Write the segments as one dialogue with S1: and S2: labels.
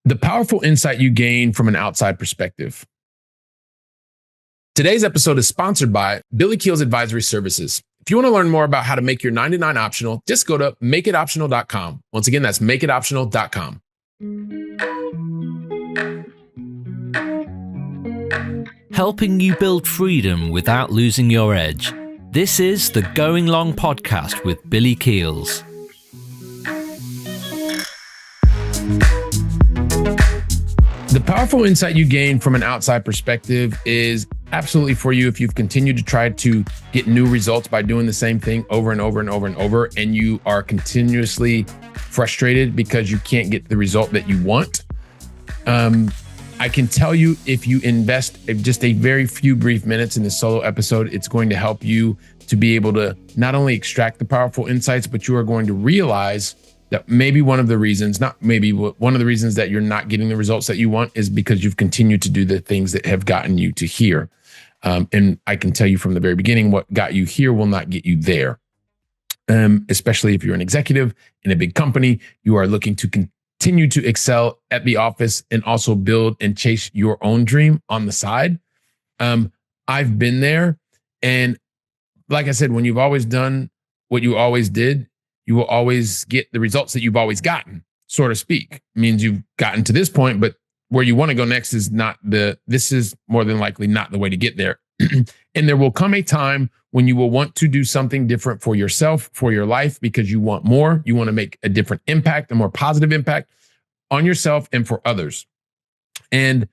S1: The powerful insight you gain from an outside perspective. Today's episode is sponsored by Billy Keels Advisory Services. If you want to learn more about how to make your 99 optional, just go to makeitoptional.com. Once again, that's makeitoptional.com.
S2: Helping you build freedom without losing your edge. This is the Going Long podcast with Billy Keels.
S1: The powerful insight you gain from an outside perspective is absolutely for you if you've continued to try to get new results by doing the same thing over and over and over and over, and you are continuously frustrated because you can't get the result that you want. I can tell you, if you invest just a very few brief minutes in this solo episode, it's going to help you to be able to not only extract the powerful insights, but you are going to realize that maybe one of the reasons that you're not getting the results that you want is because you've continued to do the things that have gotten you to here. And I can tell you from the very beginning, what got you here will not get you there. Especially if you're an executive in a big company, you are looking to continue to excel at the office and also build and chase your own dream on the side. I've been there. And like I said, when you've always done what you always did, you will always get the results that you've always gotten, so to speak. It means you've gotten to this point, but where you want to go next is this is more than likely not the way to get there. And there will come a time when you will want to do something different for yourself, for your life, because you want more. You want to make a different impact, a more positive impact on yourself and for others. And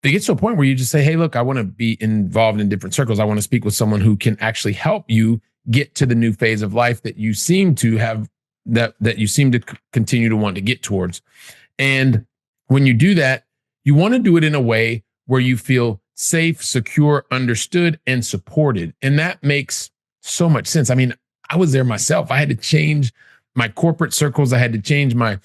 S1: it gets to a point where you just say, hey, look, I want to be involved in different circles. I want to speak with someone who can actually help you get to the new phase of life that you seem to have, that you seem to continue to want to get towards. And when you do that, you want to do it in a way where you feel safe, secure, understood, and supported. And that makes so much sense. I mean, I was there myself. I had to change my corporate circles. I had to change my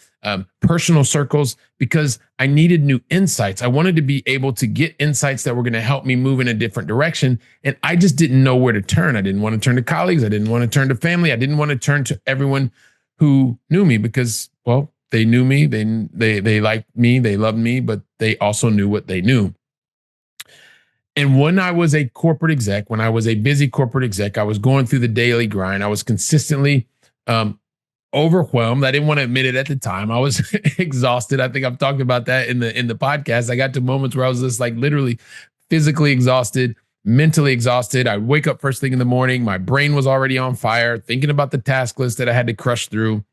S1: personal circles because I needed new insights. I wanted to be able to get insights that were going to help me move in a different direction. And I just didn't know where to turn. I didn't want to turn to colleagues. I didn't want to turn to family. I didn't want to turn to everyone who knew me because, well, they knew me. They liked me. They loved me, but they also knew what they knew. And when I was a corporate exec, when I was a busy corporate exec, I was going through the daily grind. I was consistently overwhelmed. I didn't want to admit it at the time. I was exhausted. I think I've talked about that in the podcast. I got to moments where I was just like literally physically exhausted, mentally exhausted. I'd wake up first thing in the morning. My brain was already on fire, thinking about the task list that I had to crush through.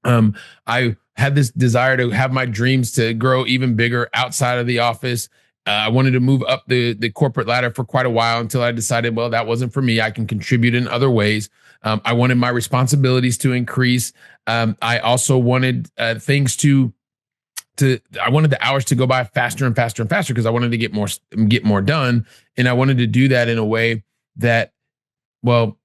S1: I had this desire to have my dreams to grow even bigger outside of the office. I wanted to move up the corporate ladder for quite a while until I decided, well, that wasn't for me. I can contribute in other ways. I wanted my responsibilities to increase. I also wanted things I wanted the hours to go by faster and faster and faster because I wanted to get more done. And I wanted to do that in a way that, well,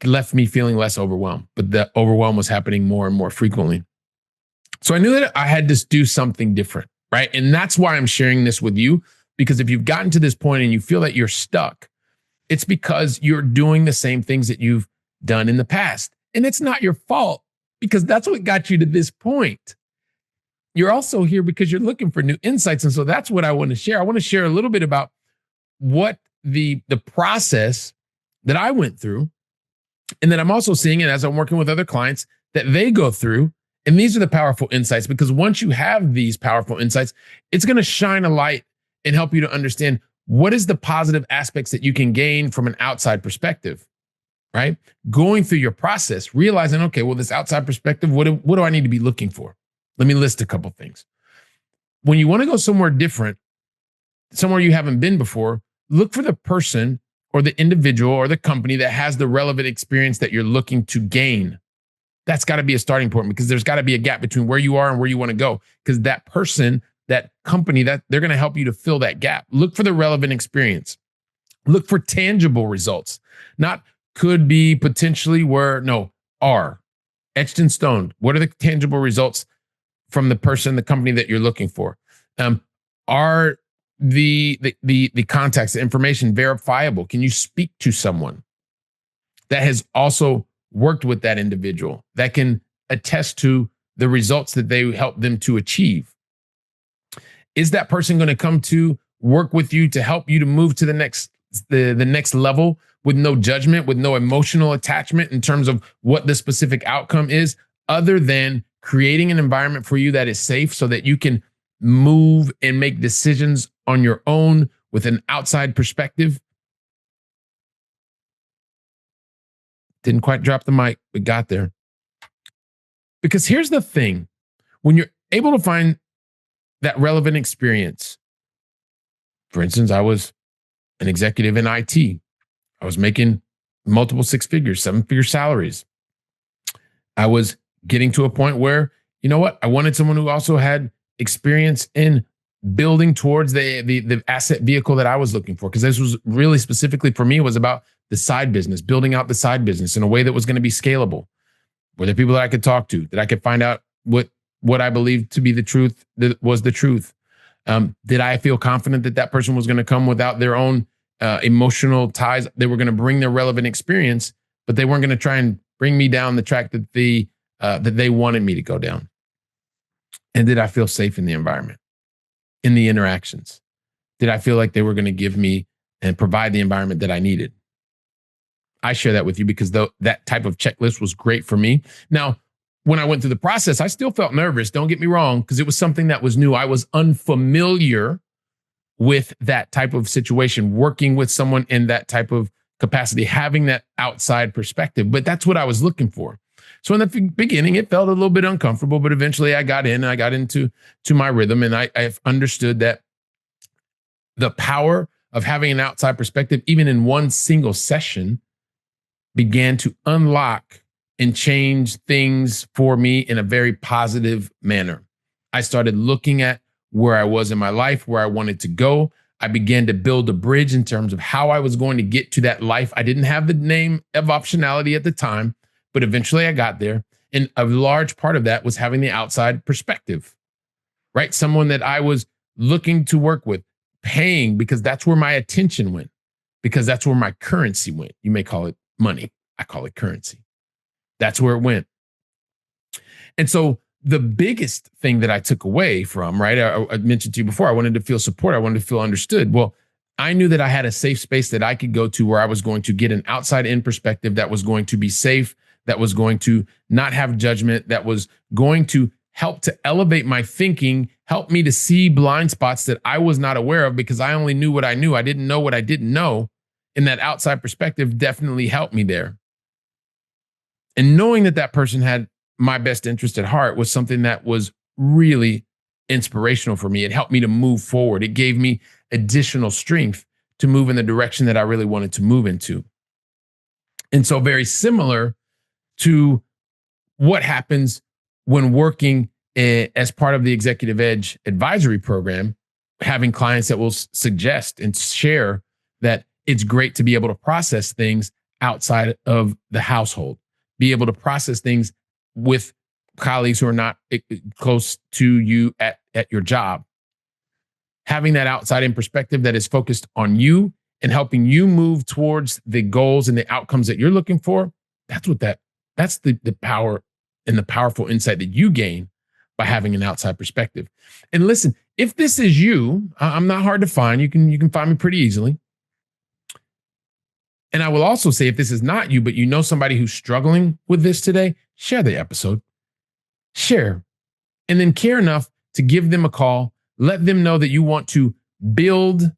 S1: left me feeling less overwhelmed, but the overwhelm was happening more and more frequently. So I knew that I had to do something different, right? And that's why I'm sharing this with you, because if you've gotten to this point and you feel that you're stuck, it's because you're doing the same things that you've done in the past. And it's not your fault because that's what got you to this point. You're also here because you're looking for new insights. And so that's what I want to share. I want to share a little bit about what the process that I went through, and then I'm also seeing it as I'm working with other clients that they go through. And these are the powerful insights, because once you have these powerful insights, it's going to shine a light and help you to understand what is the positive aspects that you can gain from an outside perspective, right? Going through your process, realizing, okay, well, this outside perspective, what do I need to be looking for? Let me list a couple things. When you want to go somewhere different, somewhere you haven't been before, look for the person or the individual or the company that has the relevant experience that you're looking to gain. That's got to be a starting point, because there's got to be a gap between where you are and where you want to go, because that person, that company, that they're going to help you to fill that gap. Look for the relevant experience. Look for tangible results, not could be, potentially, are etched in stone. What are the tangible results from the person, the company that you're looking for? Are the contacts, the information verifiable? Can you speak to someone that has also worked with that individual, that can attest to the results that they help them to achieve? Is that person going to come to work with you to help you to move to the next level with no judgment, with no emotional attachment in terms of what the specific outcome is, other than creating an environment for you that is safe so that you can move and make decisions on your own with an outside perspective? Didn't quite drop the mic, but got there. Because here's the thing. When you're able to find that relevant experience, for instance, I was an executive in IT. I was making multiple six figures, seven-figure salaries. I was getting to a point where, you know what? I wanted someone who also had experience in building towards the asset vehicle that I was looking for. Because this was really specifically for me, was about the side business, building out the side business in a way that was going to be scalable. Were there people that I could talk to, that I could find out what I believed to be the truth, that was the truth? Did I feel confident that that person was going to come without their own emotional ties? They were going to bring their relevant experience, but they weren't going to try and bring me down the track that they wanted me to go down. And did I feel safe in the environment, in the interactions? Did I feel like they were going to give me and provide the environment that I needed? I share that with you because that type of checklist was great for me. Now, when I went through the process, I still felt nervous. Don't get me wrong, because it was something that was new. I was unfamiliar with that type of situation, working with someone in that type of capacity, having that outside perspective. But that's what I was looking for. So in the beginning, it felt a little bit uncomfortable, but eventually I got into my rhythm, and I've understood that the power of having an outside perspective, even in one single session, began to unlock and change things for me in a very positive manner. I started looking at where I was in my life, where I wanted to go. I began to build a bridge in terms of how I was going to get to that life. I didn't have the name of optionality at the time, but eventually I got there. And a large part of that was having the outside perspective, right? Someone that I was looking to work with, paying, because that's where my attention went, because that's where my currency went. You may call it money. I call it currency. That's where it went. And so the biggest thing that I took away from, right, I mentioned to you before, I wanted to feel support. I wanted to feel understood. Well, I knew that I had a safe space that I could go to where I was going to get an outside in perspective that was going to be safe, that was going to not have judgment, that was going to help to elevate my thinking, help me to see blind spots that I was not aware of because I only knew what I knew. I didn't know what I didn't know. And that outside perspective definitely helped me there. And knowing that that person had my best interest at heart was something that was really inspirational for me. It helped me to move forward. It gave me additional strength to move in the direction that I really wanted to move into. And so very similar to what happens when working as part of the Executive Edge advisory program, having clients that will suggest and share that it's great to be able to process things outside of the household, be able to process things with colleagues who are not close to you at your job. Having that outside in perspective that is focused on you and helping you move towards the goals and the outcomes that you're looking for. That's the power and the powerful insight that you gain by having an outside perspective. And listen, if this is you, I'm not hard to find. You can find me pretty easily. And I will also say, if this is not you, but you know somebody who's struggling with this today, share the episode. Share. And then care enough to give them a call. Let them know that you want to build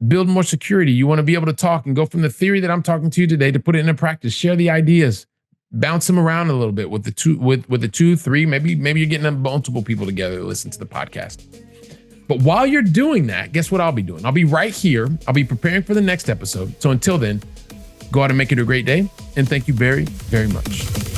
S1: more security. You want to be able to talk and go from the theory that I'm talking to you today to put it into practice. Share the ideas. Bounce them around a little bit with the two, three, maybe you're getting multiple people together to listen to the podcast. But while you're doing that, guess what I'll be doing? I'll be right here. I'll be preparing for the next episode. So until then, go out and make it a great day. And thank you very, very much.